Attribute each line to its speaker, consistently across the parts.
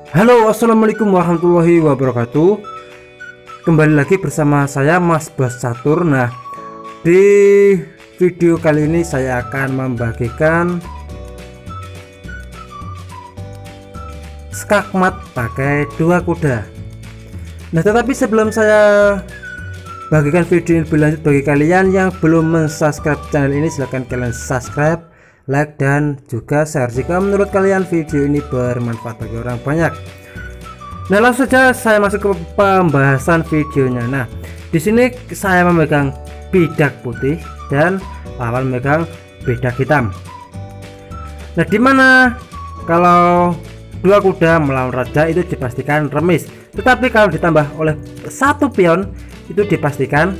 Speaker 1: Halo, assalamualaikum warahmatullahi wabarakatuh. Kembali lagi bersama saya Mas Bas Catur. Nah, di video kali ini saya akan membagikan skakmat pakai dua kuda. Nah, tetapi sebelum saya bagikan video ini lebih lanjut, bagi kalian yang belum mensubscribe channel ini, silahkan kalian subscribe, like, dan juga share jika menurut kalian video ini bermanfaat bagi orang banyak. Nah, langsung saja saya masuk ke pembahasan videonya. Nah, di sini saya memegang bidak putih dan lawan memegang bidak hitam. Nah, dimana kalau dua kuda melawan raja itu dipastikan remis, tetapi kalau ditambah oleh satu pion itu dipastikan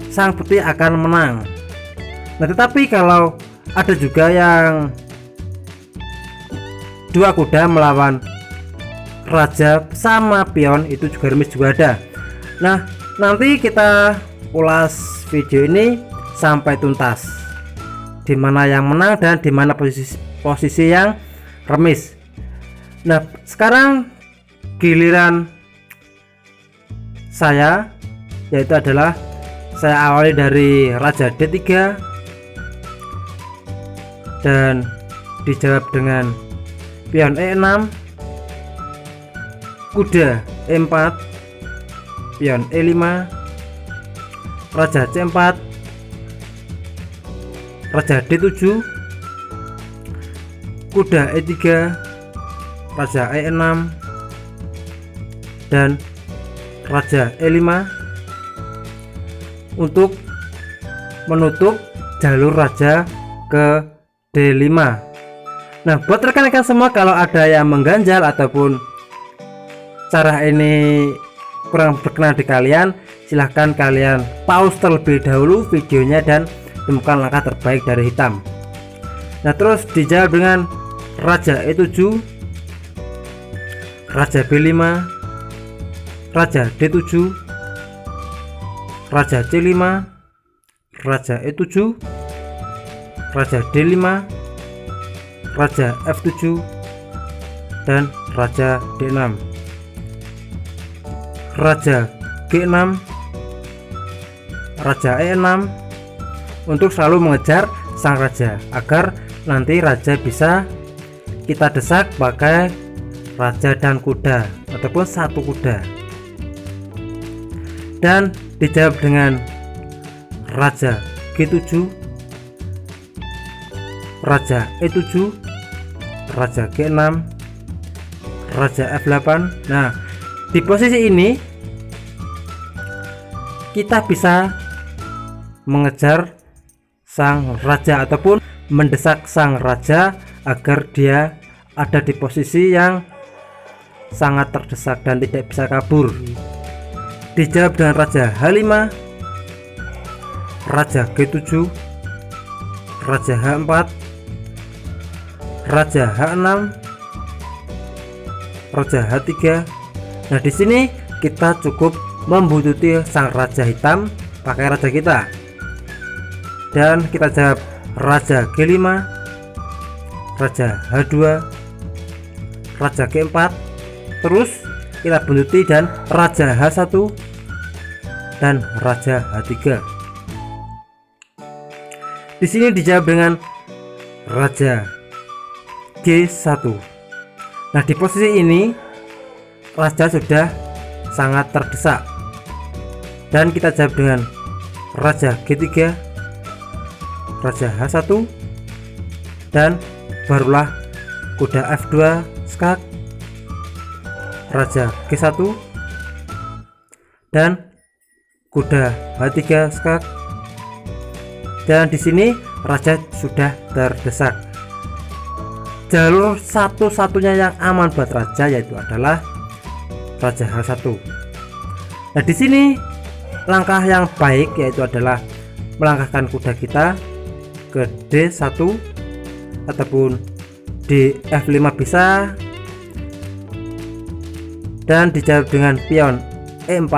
Speaker 1: sang putih akan menang. Nah, tetapi kalau ada juga yang dua kuda melawan raja sama pion itu juga remis juga ada. Nah, nanti kita ulas video ini sampai tuntas, dimana yang menang dan dimana posisi yang remis. Nah, sekarang giliran saya, yaitu adalah saya awali dari raja D3 dan dijawab dengan pion E6, kuda E4, pion E5, raja C4, raja D7, kuda E3, raja E6, dan raja E5 untuk menutup jalur raja ke D5. Nah, buat rekan-rekan semua, kalau ada yang mengganjal ataupun cara ini kurang berkenan di kalian, silahkan kalian pause terlebih dahulu videonya dan temukan langkah terbaik dari hitam. Nah, terus dijawab dengan raja E7, raja B5, raja D7, raja C5, raja E7, raja D5, raja F7, dan raja D6, raja G6, raja E6 untuk selalu mengejar sang raja agar nanti raja bisa kita desak pakai raja dan kuda ataupun satu kuda. Dan dijawab dengan raja G7, raja E7, raja G6, raja F8. Nah, di posisi ini kita bisa mengejar sang raja ataupun mendesak sang raja agar dia ada di posisi yang sangat terdesak dan tidak bisa kabur. Dijawab dengan raja H5, raja G7, raja H4, raja H6, raja H3. Nah, di sini kita cukup membuntuti sang raja hitam pakai raja kita, dan kita jawab raja G5, raja H2, raja G4, terus kita buntuti dan raja H1 dan raja H3. Di sini dijawab dengan raja G1. Nah, di posisi ini raja sudah sangat terdesak dan kita jawab dengan raja G3, raja H1, dan barulah kuda F2 skak, raja G1, dan kuda H3 skak. Dan di sini raja sudah terdesak. Jalur satu-satunya yang aman buat raja yaitu adalah raja H1. Nah, di sini langkah yang baik yaitu adalah melangkahkan kuda kita ke D1 ataupun di F5 bisa, dan dijawab dengan pion E4.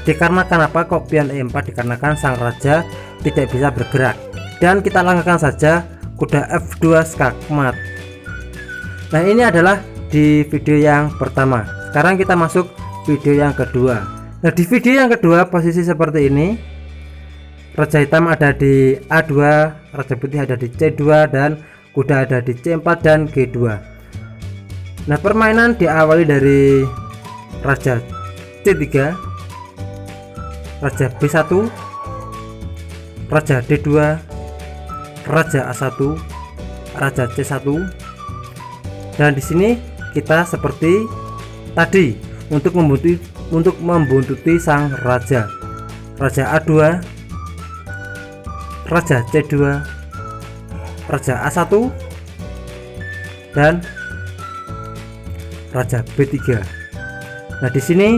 Speaker 1: Dikarenakan apa kok pion E4? Dikarenakan sang raja tidak bisa bergerak, dan kita langkahkan saja kuda F2 skakmat. Nah, ini adalah di video yang pertama. Sekarang kita masuk video yang kedua. Nah, di video yang kedua posisi seperti ini. Raja hitam ada di A2, raja putih ada di C2, dan kuda ada di C4 dan G2. Nah, permainan diawali dari raja C3, raja B1, raja D2, raja A1, raja C1. Dan di sini kita seperti tadi untuk membuntuti sang raja. Raja A2, raja C2, raja A1, dan raja B3. Nah, di sini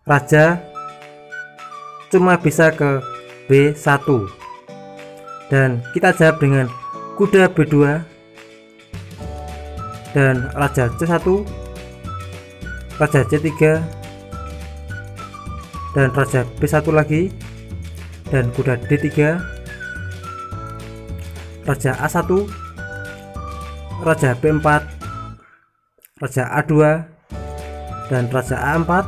Speaker 1: raja cuma bisa ke B1 dan kita jawab dengan kuda B2 dan raja C1, raja C3, dan raja B1 lagi, dan kuda D3, raja A1, raja B4, raja A2, dan raja A4.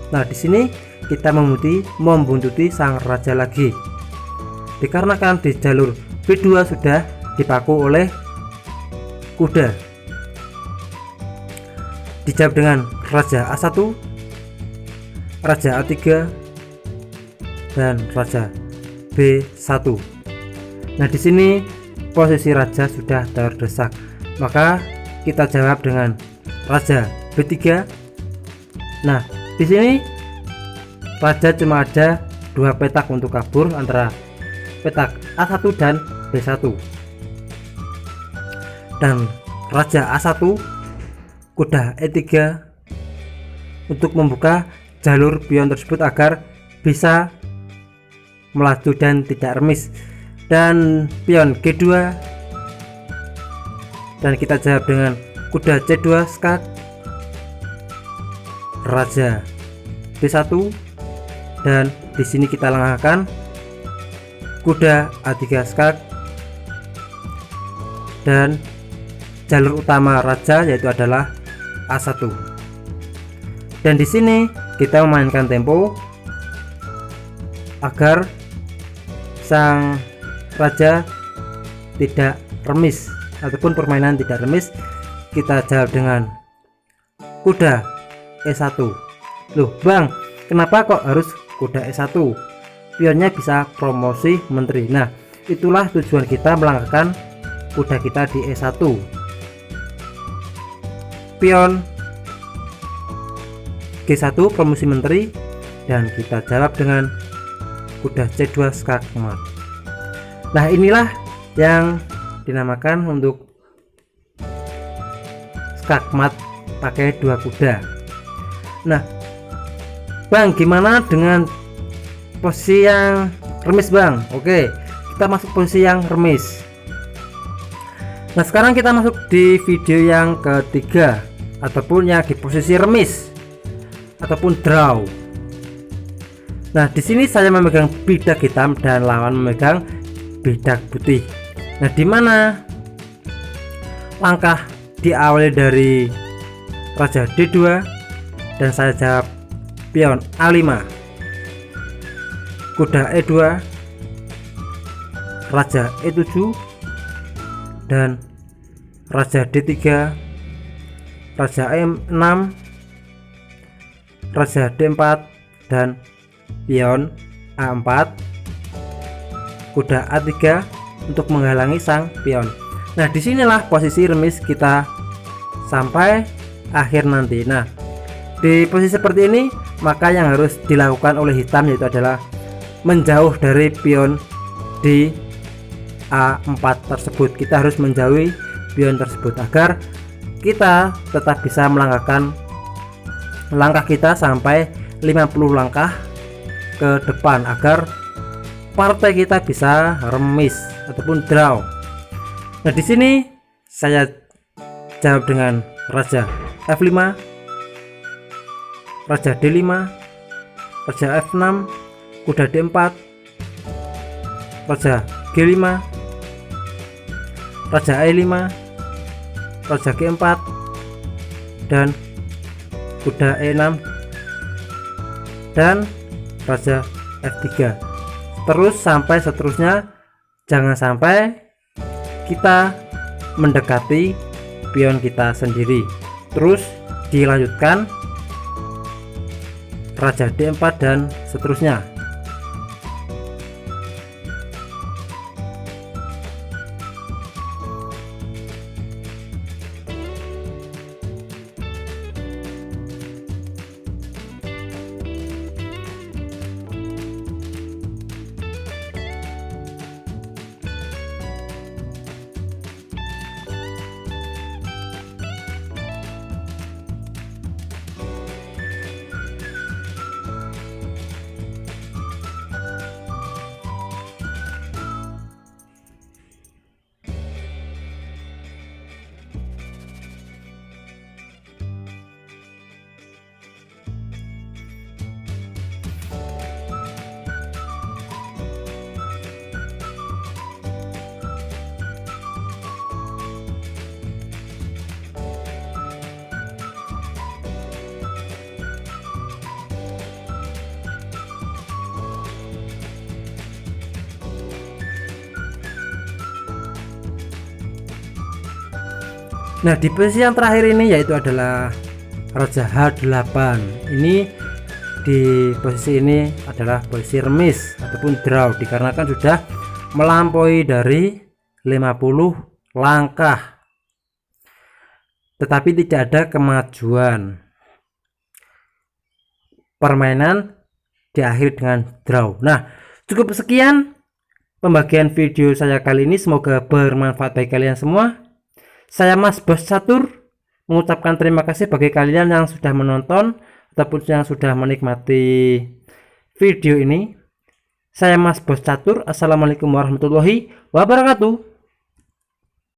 Speaker 1: Nah, di sini kita membuntuti sang raja lagi. Dikarenakan di jalur B2 sudah dipaku oleh kuda. Dijawab dengan raja A1, raja A3, dan raja B1. Nah, di sini posisi raja sudah terdesak, maka kita jawab dengan raja B3. Nah, di sini raja cuma ada 2 petak untuk kabur antara petak A1 dan B1. Dan raja A1, kuda E3 untuk membuka jalur pion tersebut agar bisa melaju dan tidak remis, dan pion G2, dan kita jawab dengan kuda C2 skak, raja B1, dan di sini kita lengahkan kuda A3 skak, dan jalur utama raja yaitu adalah A1. Dan di sini kita memainkan tempo agar sang raja tidak remis ataupun permainan tidak remis. Kita jawab dengan kuda E1. Loh bang, kenapa kok harus kuda E1? Pionnya bisa promosi menteri. Nah, itulah tujuan kita melangkahkan kuda kita di E1. Pion G1 promosi menteri, dan kita jawab dengan kuda C2 skak mat. Nah, inilah yang dinamakan untuk skak mat pakai 2 kuda. Nah, bang, gimana dengan posisi yang remis bang? Oke, kita masuk posisi yang remis. Nah, sekarang kita masuk di video yang ketiga ataupun yang di posisi remis ataupun draw. Nah, di sini saya memegang bidak hitam dan lawan memegang bidak putih. Nah, di mana langkah diawali dari raja D2 dan saya jawab pion A5, kuda E2, raja E7, dan raja D3, raja E6, raja D4, dan pion A4, kuda A3 untuk menghalangi sang pion. Nah, disinilah posisi remis kita sampai akhir nanti. Nah, di posisi seperti ini maka yang harus dilakukan oleh hitam yaitu adalah menjauh dari pion di A4 tersebut. Kita harus menjauhi pion tersebut agar kita tetap bisa melangkahkan langkah kita sampai 50 langkah ke depan agar partai kita bisa remis ataupun draw. Nah, di sini saya jawab dengan raja F5, raja D5, raja F6, kuda D4, raja G5, raja E5, raja G4 dan kuda E6 dan raja F3, terus sampai seterusnya. Jangan sampai kita mendekati pion kita sendiri. Terus dilanjutkan raja D4 dan seterusnya. Nah, di posisi yang terakhir ini yaitu adalah raja H8. Ini di posisi ini adalah posisi remis ataupun draw, dikarenakan sudah melampaui dari 50 langkah tetapi tidak ada kemajuan. Permainan diakhiri dengan draw. Nah, cukup sekian pembagian video saya kali ini, semoga bermanfaat bagi kalian semua. Saya Mas Bos Catur mengucapkan terima kasih bagi kalian yang sudah menonton ataupun yang sudah menikmati video ini. Saya Mas Bos Catur. Assalamualaikum warahmatullahi wabarakatuh.